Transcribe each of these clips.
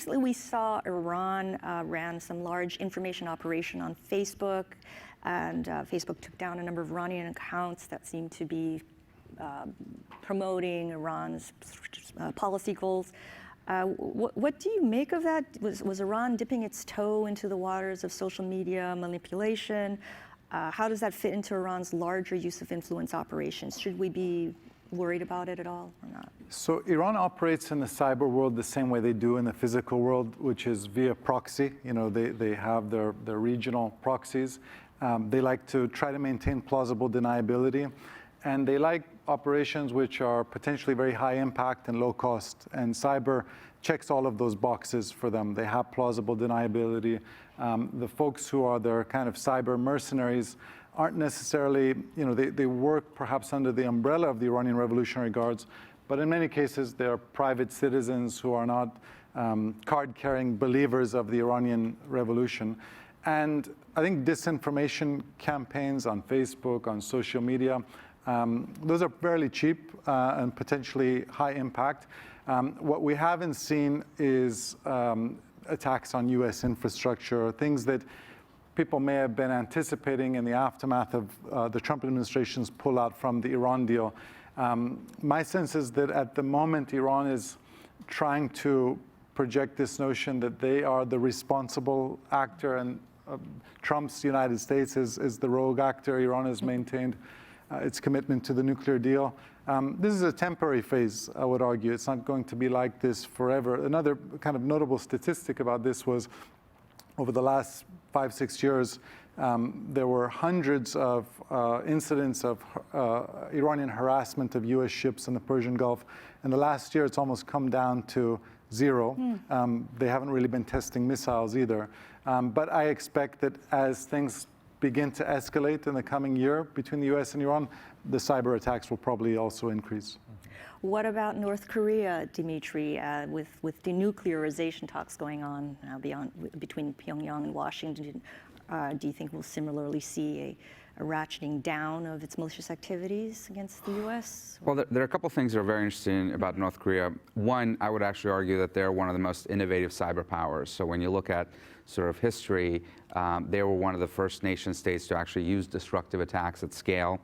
recently we saw Iran ran some large information operation on Facebook, and Facebook took down a number of Iranian accounts that seemed to be promoting Iran's policy goals. What do you make of that? Was Iran dipping its toe into the waters of social media manipulation? How does that fit into Iran's larger use of influence operations? Should we be worried about it at all or not? So Iran operates in the cyber world the same way they do in the physical world, which is via proxy. You know, they have their regional proxies. They like to try to maintain plausible deniability, and they like operations which are potentially very high impact and low cost, and cyber checks all of those boxes for them. They have plausible deniability. The folks who are their kind of cyber mercenaries aren't necessarily, you know, they work perhaps under the umbrella of the Iranian Revolutionary Guards, but in many cases they're private citizens who are not card-carrying believers of the Iranian revolution. And I think disinformation campaigns on Facebook, on social media, those are fairly cheap and potentially high impact. What we haven't seen is attacks on US infrastructure, things that people may have been anticipating in the aftermath of the Trump administration's pullout from the Iran deal. My sense is that at the moment, Iran is trying to project this notion that they are the responsible actor, and Trump's United States is the rogue actor. Iran has maintained its commitment to the nuclear deal. This is a temporary phase, I would argue. It's not going to be like this forever. Another kind of notable statistic about this was over the last 5-6 years, there were hundreds of incidents of Iranian harassment of US ships in the Persian Gulf. In the last year, it's almost come down to zero. They haven't really been testing missiles either. But I expect that as things begin to escalate in the coming year between the US and Iran, the cyber attacks will probably also increase. What about North Korea, Dimitri, with denuclearization talks going on between Pyongyang and Washington? Do you think we'll similarly see a ratcheting down of its malicious activities against the U.S.? Well, there are a couple things that are very interesting about North Korea. One, I would actually argue that they're one of the most innovative cyber powers. So when you look at sort of history, they were one of the first nation states to actually use destructive attacks at scale.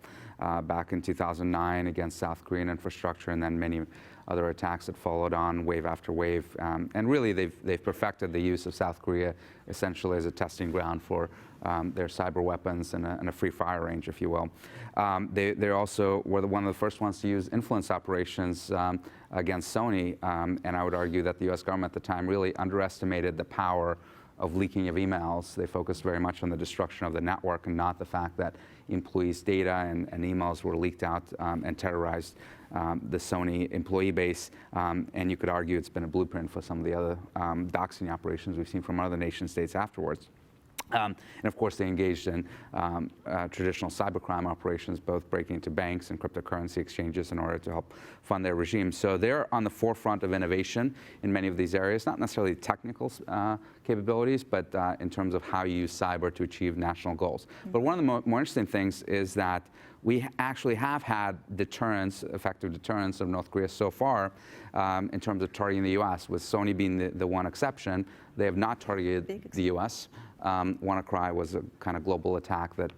Back in 2009 against South Korean infrastructure, and then many other attacks that followed on wave after wave. And really, they've perfected the use of South Korea essentially as a testing ground for their cyber weapons and a free fire range, if you will. They also were one of the first ones to use influence operations against Sony. And I would argue that the US government at the time really underestimated the power of leaking of emails. They focused very much on the destruction of the network and not the fact that employees' data and emails were leaked out and terrorized the Sony employee base. And you could argue it's been a blueprint for some of the other doxing operations we've seen from other nation states afterwards. And of course, they engaged in traditional cybercrime operations, both breaking into banks and cryptocurrency exchanges in order to help fund their regime. So they're on the forefront of innovation in many of these areas, not necessarily technical capabilities, but in terms of how you use cyber to achieve national goals. But one of the more interesting things is that we actually have had deterrence, effective deterrence of North Korea so far in terms of targeting the U.S., with Sony being the one exception. They have not targeted the U.S. WannaCry was a kind of global attack that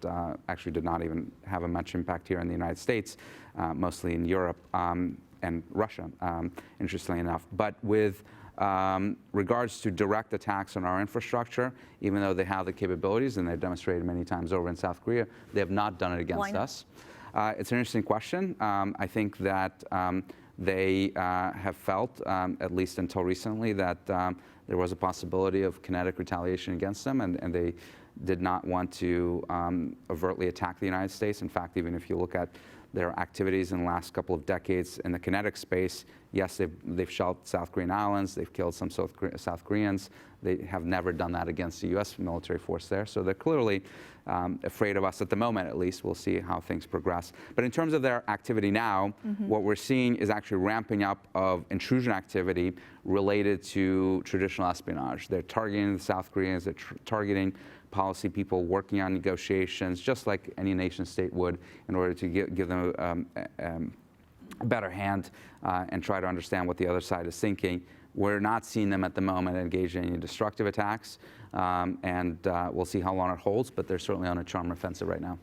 actually did not even have a much impact here in the United States, mostly in Europe and Russia, interestingly enough. But with regards to direct attacks on our infrastructure, even though they have the capabilities and they've demonstrated many times over in South Korea, they have not done it against us. It's an interesting question. I think that they have felt, at least until recently, that there was a possibility of kinetic retaliation against them, and they did not want to overtly attack the United States. In fact, even if you look at their activities in the last couple of decades in the kinetic space, yes, they've shelled South Korean islands, they've killed some South Koreans. They have never done that against the U.S. military force there. So they're clearly afraid of us at the moment, at least. We'll see how things progress. But in terms of their activity now, what we're seeing is actually ramping up of intrusion activity related to traditional espionage. They're targeting the South Koreans, they're targeting policy people working on negotiations, just like any nation state would, in order to give them a better hand and try to understand what the other side is thinking. We're not seeing them at the moment engage in any destructive attacks, and we'll see how long it holds, but they're certainly on a charm offensive right now.